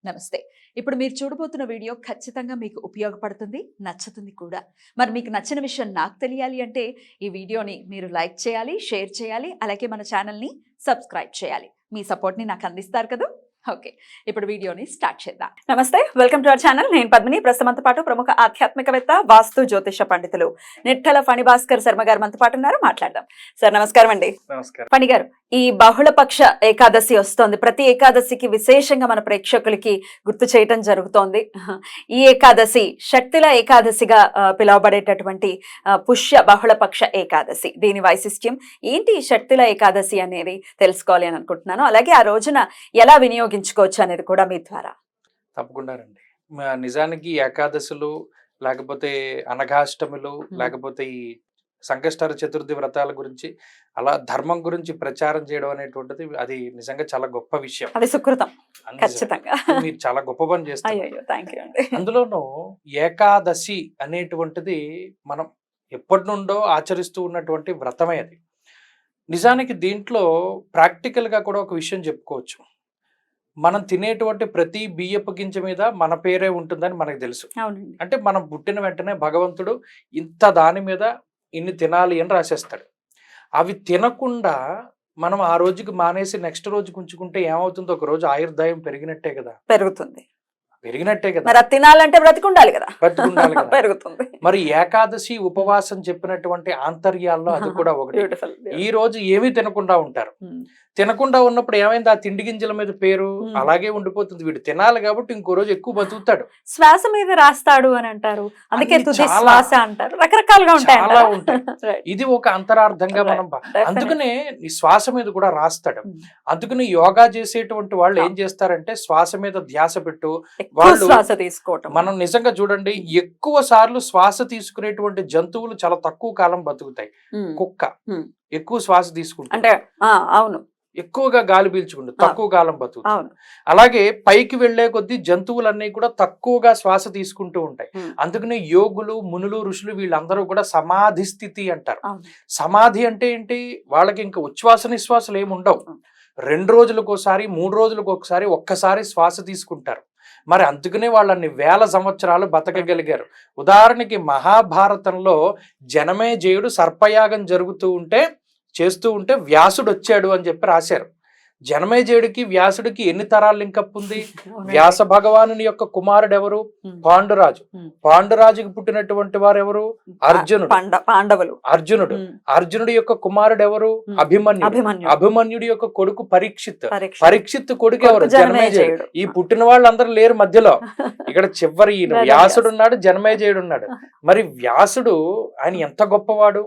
నమస్తే. ఇప్పుడు మీరు చూడబోతున్న వీడియో ఖచ్చితంగా మీకు ఉపయోగపడుతుంది, నచ్చుతుంది కూడా. మరి మీకు నచ్చిన విషయం నాకు తెలియాలి అంటే ఈ వీడియోని మీరు లైక్ చేయాలి, షేర్ చేయాలి, అలాగే మన ఛానల్ని సబ్స్క్రైబ్ చేయాలి. మీ సపోర్ట్ని నాకు అందిస్తారు కదా. ఓకే, ఇప్పుడు వీడియోని స్టార్ట్ చేద్దాం. నమస్తే, వెల్కమ్ టు అవర్ ఛానల్. నేను పద్మిని. ప్రస్తుతంతో పాటు ప్రముఖ ఆధ్యాత్మికవేత్త, వాస్తు జ్యోతిష పండితులు నిట్టల ఫణిభాస్కర్ శర్మ గారు మనతో పాటు ఉన్నారు. మాట్లాడదాం. సార్ నమస్కారం అండి. నమస్కారం. ఫణి గారు, ఈ బహుళపక్ష ఏకాదశి వస్తోంది. ప్రతి ఏకాదశికి విశేషంగా మన ప్రేక్షకులకి గుర్తు చేయటం జరుగుతోంది. ఈ ఏకాదశి శక్తిల ఏకాదశిగా పిలువబడేటటువంటి పుష్య బహుళపక్ష ఏకాదశి. దీని వైశిష్ట్యం ఏంటి? ఈ శక్తిల ఏకాదశి అనేది తెలుసుకోవాలి అని అనుకుంటున్నాను. అలాగే ఆ రోజున ఎలా వినియోగించుకోవచ్చు అనేది కూడా మీ ద్వారా. తప్పకుండానండి. నిజానికి ఏకాదశులు, లేకపోతే అనఘాష్టములు, లేకపోతే ఈ సంకష్టహర చతుర్థి వ్రతాల గురించి, అలా ధర్మం గురించి ప్రచారం చేయడం అనేటువంటిది అది నిజంగా చాలా గొప్ప విషయం. అది సుకృతం. ఖచ్చితంగా మీరు చాలా గొప్ప పని చేస్తారు. థాంక్యూ అండి. అందులోనూ ఏకాదశి అనేటువంటిది మనం ఎప్పటి నుండో ఆచరిస్తూ ఉన్నటువంటి వ్రతమే. అది నిజానికి దీంట్లో ప్రాక్టికల్ గా కూడా ఒక విషయం చెప్పుకోవచ్చు. మనం తినేటువంటి ప్రతి బియ్యపు గింజ మీద మన పేరే ఉంటుందని మనకు తెలుసు. అంటే మనం పుట్టిన వెంటనే భగవంతుడు ఇంత దాని మీద ఇన్ని తినాలి అని రాసేస్తాడు. అవి తినకుండా మనం ఆ రోజుకి మానేసి నెక్స్ట్ రోజుకి ఉంచుకుంటే ఏమవుతుందో, ఒక రోజు ఆయుర్దాయం పెరిగినట్టే కదా. పెరిగినట్టే కదా. మరి తినాలంటే బ్రతికుండాలి కదా. పెరుగుతుంది. మరి ఏకాదశి ఉపవాసం చెప్పినటువంటి ఆంతర్యాల్లో అది కూడా ఒకటి. ఈ రోజు ఏమీ తినకుండా ఉంటారు. తినకుండా ఉన్నప్పుడు ఏమైంది? ఆ తిండి గింజల మీద పేరు అలాగే ఉండిపోతుంది. వీడు తినాలి కాబట్టి ఇంకో రోజు ఎక్కువ బతుకుతాడు. శ్వాస మీద రాస్తాడు అని అంటారు, అందుకే శ్వాస అంటారు. రకరకాలుగా ఉంటాయి. ఇది ఒక అంతరార్థంగా మనం అందుకనే ఈ శ్వాస మీద కూడా రాస్తాడు. అందుకని యోగా చేసేటువంటి వాళ్ళు ఏం చేస్తారంటే శ్వాస మీద ధ్యాస పెట్టు. వాళ్ళు శ్వాస తీసుకోవటం. మనం నిజంగా చూడండి, ఎక్కువ సార్లు శ్వాస తీసుకునేటువంటి జంతువులు చాలా తక్కువ కాలం బతుకుతాయి. కుక్క ఎక్కువ శ్వాస తీసుకుంటుంది, అవును, ఎక్కువగా గాలి పీల్చుకుంటుంది, తక్కువ కాలం బతుకుతుంది. అలాగే పైకి వెళ్లే కొద్దీ జంతువులన్నీ కూడా తక్కువగా శ్వాస తీసుకుంటూ ఉంటాయి. అందుకనే యోగులు, మునులు, ఋషులు వీళ్ళందరూ కూడా సమాధి స్థితి అంటారు. సమాధి అంటే ఏంటి? వాళ్ళకి ఇంకా ఉచ్ఛ్వాస నిశ్వాసాలు ఏమి ఉండవు. 2 రోజులకు ఒకసారి, 3 రోజులకు ఒకసారి ఒక్కసారి శ్వాస తీసుకుంటారు. మరి అందుకనే వాళ్ళని వేల సంవత్సరాలు బతకగలిగారు. ఉదాహరణకి మహాభారతంలో జనమేజయుడు సర్పయాగం చేస్తూ ఉంటే వ్యాసుడు వచ్చాడు అని చెప్పి రాశారు. జనమేజయుడికి వ్యాసుడికి ఎన్ని తరాలు లింకప్ ఉంది? వ్యాస భగవానుని యొక్క కుమారుడు ఎవరు? పాండురాజు. పాండురాజుకి పుట్టినటువంటి వారు ఎవరు? పాండవులు. అర్జునుడి యొక్క కుమారుడు ఎవరు? అభిమన్యుడి యొక్క కొడుకు పరీక్షిత్ కొడుకు ఎవరు? జనమేజయుడు. ఈ పుట్టిన వాళ్ళందరూ లేరు మధ్యలో. ఇక్కడ చివరి వ్యాసుడు ఉన్నాడు, జనమేజయుడు ఉన్నాడు. మరి వ్యాసుడు ఆయన ఎంత గొప్పవాడు.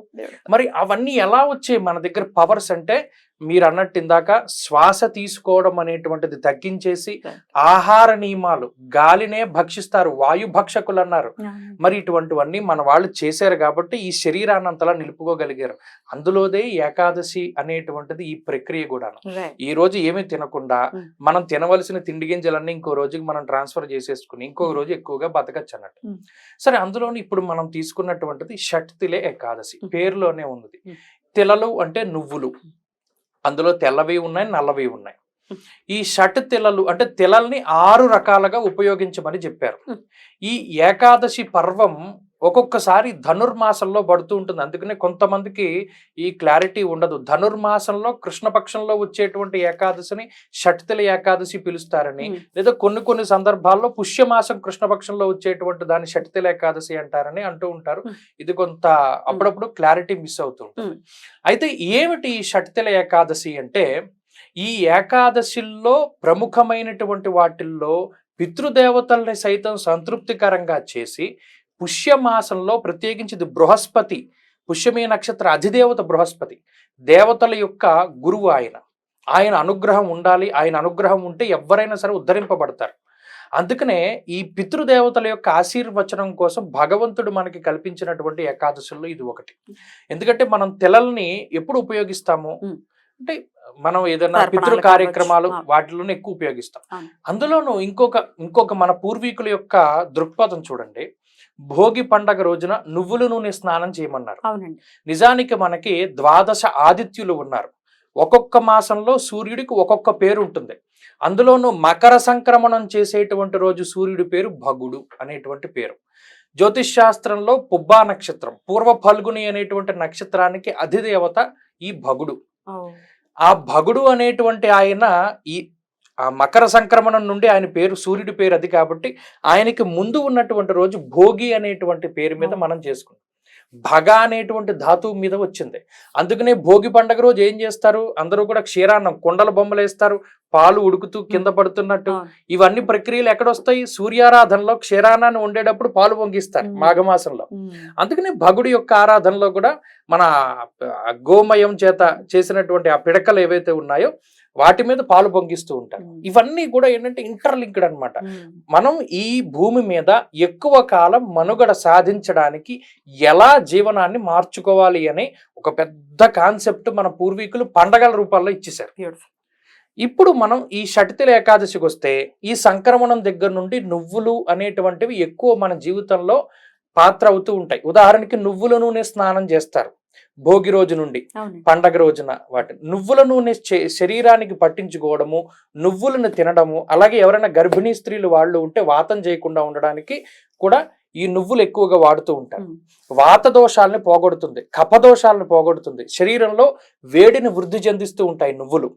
మరి అవన్నీ ఎలా వచ్చాయి మన దగ్గర పవర్స్ అంటే, మీరు అన్నట్టు ఇందాక శ్వాస తీసుకోవడం అనేటువంటిది తగ్గించేసి ఆహార నియమాలు, గాలినే భక్షిస్తారు, వాయు భక్షకులు అన్నారు. మరి ఇటువంటివన్నీ మన వాళ్ళు చేశారు కాబట్టి ఈ శరీరాన్ని అంతలా నిలుపుకోగలిగారు. అందులోదే ఏకాదశి అనేటువంటిది ఈ ప్రక్రియ కూడా. ఈ రోజు ఏమీ తినకుండా మనం తినవలసిన తిండి గింజలన్నీ ఇంకో రోజుకి మనం ట్రాన్స్ఫర్ చేసేసుకుని ఇంకో రోజు ఎక్కువగా బతకచ్చు అన్నట్టు. సరే, అందులోని ఇప్పుడు మనం తీసుకున్నటువంటిది షట్తిలే ఏకాదశి. పేరులోనే ఉంది. తిలలు అంటే నువ్వులు. అందులో తెల్లవి ఉన్నాయి, నల్లవి ఉన్నాయి. ఈ షట్ తిలలు అంటే తిలల్ని 6 రకాలుగా ఉపయోగించమని చెప్పారు. ఈ ఏకాదశి పర్వం ఒక్కొక్కసారి ధనుర్మాసంలో పడుతూ ఉంటుంది. అందుకనే కొంతమందికి ఈ క్లారిటీ ఉండదు. ధనుర్మాసంలో కృష్ణపక్షంలో వచ్చేటువంటి ఏకాదశిని షట్తిల ఏకాదశి పిలుస్తారని, లేదా కొన్ని సందర్భాల్లో పుష్యమాసం కృష్ణపక్షంలో వచ్చేటువంటి దాన్ని షట్తిల ఏకాదశి అంటారని అంటూ ఉంటారు. ఇది కొంత అప్పుడప్పుడు క్లారిటీ మిస్ అవుతూ ఉంటుంది. అయితే ఏమిటి ఈ షట్తిల ఏకాదశి అంటే, ఈ ఏకాదశిల్లో ప్రముఖమైనటువంటి వాటిల్లో పితృదేవతల్ని సైతం సంతృప్తికరంగా చేసి, పుష్యమాసంలో ప్రత్యేకించి ఇది బృహస్పతి, పుష్యమీ నక్షత్ర అధిదేవత బృహస్పతి, దేవతల యొక్క గురువు. ఆయన అనుగ్రహం ఉండాలి. ఆయన అనుగ్రహం ఉంటే ఎవరైనా సరే ఉద్ధరింపబడతారు. అందుకనే ఈ పితృదేవతల యొక్క ఆశీర్వచనం కోసం భగవంతుడు మనకి కల్పించినటువంటి ఏకాదశుల్లో ఇది ఒకటి. ఎందుకంటే మనం తెలల్ని ఎప్పుడు ఉపయోగిస్తాము అంటే, మనం ఏదైనా పితృ కార్యక్రమాలు వాటిలోనే ఎక్కువ ఉపయోగిస్తాం. అందులోనూ ఇంకొక మన పూర్వీకుల యొక్క దృక్పథం చూడండి. భోగి పండగ రోజున నువ్వుల నూనె స్నానం చేయమన్నారు. నిజానికి మనకి 12 ఆదిత్యులు ఉన్నారు. ఒక్కొక్క మాసంలో సూర్యుడికి ఒక్కొక్క పేరు ఉంటుంది. అందులోనూ మకర సంక్రమణం చేసేటువంటి రోజు సూర్యుడి పేరు భగుడు అనేటువంటి పేరు. జ్యోతిష్ శాస్త్రంలో పుబ్బా నక్షత్రం, పూర్వ ఫల్గుని అనేటువంటి నక్షత్రానికి అధిదేవత ఈ భగుడు. ఆ భగుడు అనేటువంటి ఆయన ఈ ఆ మకర సంక్రమణం నుండి ఆయన పేరు, సూర్యుడి పేరు అది కాబట్టి ఆయనకి ముందు ఉన్నటువంటి రోజు భోగి అనేటువంటి పేరు మీద మనం చేసుకున్నాం. భగ అనేటువంటి ధాతువు మీద వచ్చింది. అందుకనే భోగి పండుగ రోజు ఏం చేస్తారు, అందరూ కూడా క్షీరాన్నం, కుండల బొమ్మలు వేస్తారు, పాలు ఉడుకుతూ కింద పడుతున్నట్టు. ఇవన్నీ ప్రక్రియలు ఎక్కడొస్తాయి, సూర్యారాధనలో క్షీరాన్నాన్ని వండేటప్పుడు పాలు పొంగిస్తారు మాఘమాసంలో. అందుకనే భగుడి యొక్క ఆరాధనలో కూడా మన గోమయం చేత చేసినటువంటి ఆ పిడకలు ఏవైతే ఉన్నాయో వాటి మీద పాలు పొంగిస్తూ ఉంటారు. ఇవన్నీ కూడా ఏంటంటే ఇంటర్లింక్డ్ అన్నమాట. మనం ఈ భూమి మీద ఎక్కువ కాలం మనుగడ సాధించడానికి ఎలా జీవనాన్ని మార్చుకోవాలి అనే ఒక పెద్ద కాన్సెప్ట్ మన పూర్వీకులు పండగల రూపాల్లో ఇచ్చేశారు. ఇప్పుడు మనం ఈ షటితిల ఏకాదశికి వస్తే ఈ సంక్రమణం దగ్గర నుండి నువ్వులు అనేటువంటివి ఎక్కువ మన జీవితంలో పాత్ర అవుతూ ఉంటాయి. ఉదాహరణకి నువ్వుల నూనె స్నానం చేస్తారు భోగి రోజు నుండి పండగ రోజున. వాటిని నువ్వుల నూనె శరీరానికి పట్టించుకోవడము, నువ్వులను తినడము, అలాగే ఎవరైనా గర్భిణీ స్త్రీలు వాళ్ళు ఉంటే వాతం చేయకుండా ఉండడానికి కూడా ఈ నువ్వులు ఎక్కువగా వాడుతూ ఉంటారు. వాత దోషాలని పోగొడుతుంది, కఫదోషాలను పోగొడుతుంది, శరీరంలో వేడిని వృద్ధి చెందిస్తూ ఉంటాయి నువ్వులు.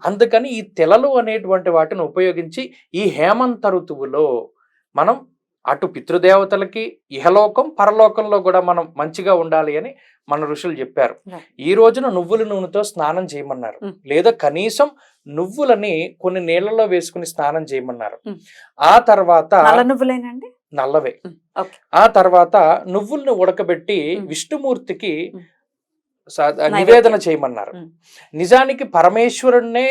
అందుకని ఈ తెలలు అనేటువంటి వాటిని ఉపయోగించి ఈ హేమంత ఋతువులో మనం అటు పితృదేవతలకి ఇహలోకం పరలోకంలో కూడా మనం మంచిగా ఉండాలి అని మన ఋషులు చెప్పారు. ఈ రోజున నువ్వుల నూనెతో స్నానం చేయమన్నారు, లేదా కనీసం నువ్వులని కొన్ని నీళ్లలో వేసుకుని స్నానం చేయమన్నారు. ఆ తర్వాత నల్లవే. ఆ తర్వాత నువ్వుల్ని ఉడకబెట్టి విష్ణుమూర్తికి నివేదన చేయమన్నారు. నిజానికి పరమేశ్వరుణ్ణే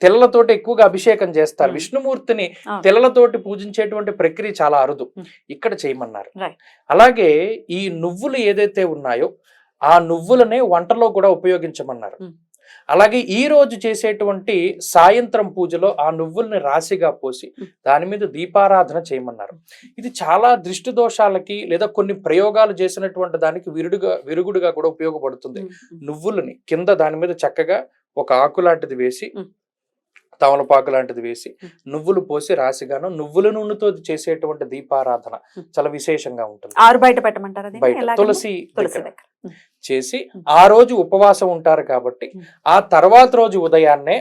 తెల్లతోటి ఎక్కువగా అభిషేకం చేస్తారు. విష్ణుమూర్తిని తెల్లతోటి పూజించేటువంటి ప్రక్రియ చాలా అరుదు, ఇక్కడ చేయమన్నారు. అలాగే ఈ నువ్వులు ఏదైతే ఉన్నాయో ఆ నువ్వులనే వంటలో కూడా ఉపయోగించమన్నారు. అలాగే ఈ రోజు చేసేటువంటి సాయంత్రం పూజలో ఆ నువ్వుల్ని రాశిగా పోసి దాని మీద దీపారాధన చేయమన్నారు. ఇది చాలా దృష్టి దోషాలకి లేదా కొన్ని ప్రయోగాలు చేసినటువంటి దానికి విరుగుడుగా కూడా ఉపయోగపడుతుంది. నువ్వులని కింద దాని మీద చక్కగా ఒక ఆకు లాంటిది వేసి, తమలపాకు లాంటిది వేసి, నువ్వులు పోసి రాశిగాను నువ్వుల నూనెతో చేసేటువంటి దీపారాధన చాలా విశేషంగా ఉంటుంది. బయట తులసి చేసి ఆ రోజు ఉపవాసం ఉంటారు కాబట్టి ఆ తర్వాత రోజు ఉదయాన్నే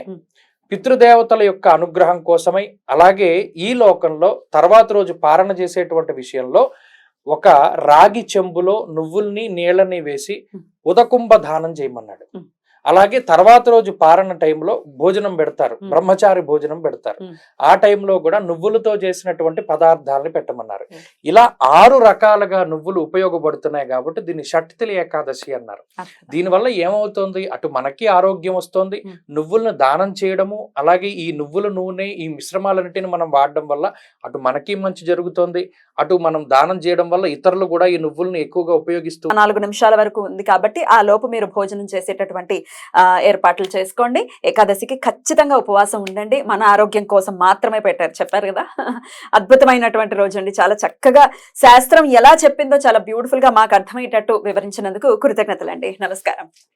పితృదేవతల యొక్క అనుగ్రహం కోసమై, అలాగే ఈ లోకంలో తర్వాత రోజు పారణ చేసేటువంటి విషయంలో ఒక రాగి చెంబులో నువ్వుల్ని నీళ్ళని వేసి ఉదకుంభ దానం చేయమన్నాడు. అలాగే తర్వాత రోజు పారణ టైంలో భోజనం పెడతారు, బ్రహ్మచారి భోజనం పెడతారు. ఆ టైంలో కూడా నువ్వులతో చేసినటువంటి పదార్థాలని పెట్టమన్నారు. ఇలా 6 రకాలుగా నువ్వులు ఉపయోగపడుతున్నాయి కాబట్టి దీన్ని షట్తిల ఏకాదశి అన్నారు. దీనివల్ల ఏమవుతుంది, అటు మనకి ఆరోగ్యం వస్తుంది, నువ్వులను దానం చేయడము, అలాగే ఈ నువ్వుల నూనె ఈ మిశ్రమాలన్నిటిని మనం వాడడం వల్ల అటు మనకి మంచి జరుగుతుంది, అటు మనం దానం చేయడం వల్ల ఇతరులు కూడా ఈ నువ్వులను ఎక్కువగా ఉపయోగిస్తూ. 4 నిమిషాల వరకు ఉంది కాబట్టి ఆ లోపు మీరు భోజనం చేసేటటువంటి ఏర్పాట్లు చేసుకోండి. ఏకాదశికి ఖచ్చితంగా ఉపవాసం ఉండండి, మన ఆరోగ్యం కోసం మాత్రమే పెట్టారు, చెప్పారు కదా. అద్భుతమైనటువంటి రోజు అండి. చాలా చక్కగా శాస్త్రం ఎలా చెప్పిందో చాలా బ్యూటిఫుల్ గా మాకు అర్థమయ్యేటట్టు వివరించినందుకు కృతజ్ఞతలండి. నమస్కారం.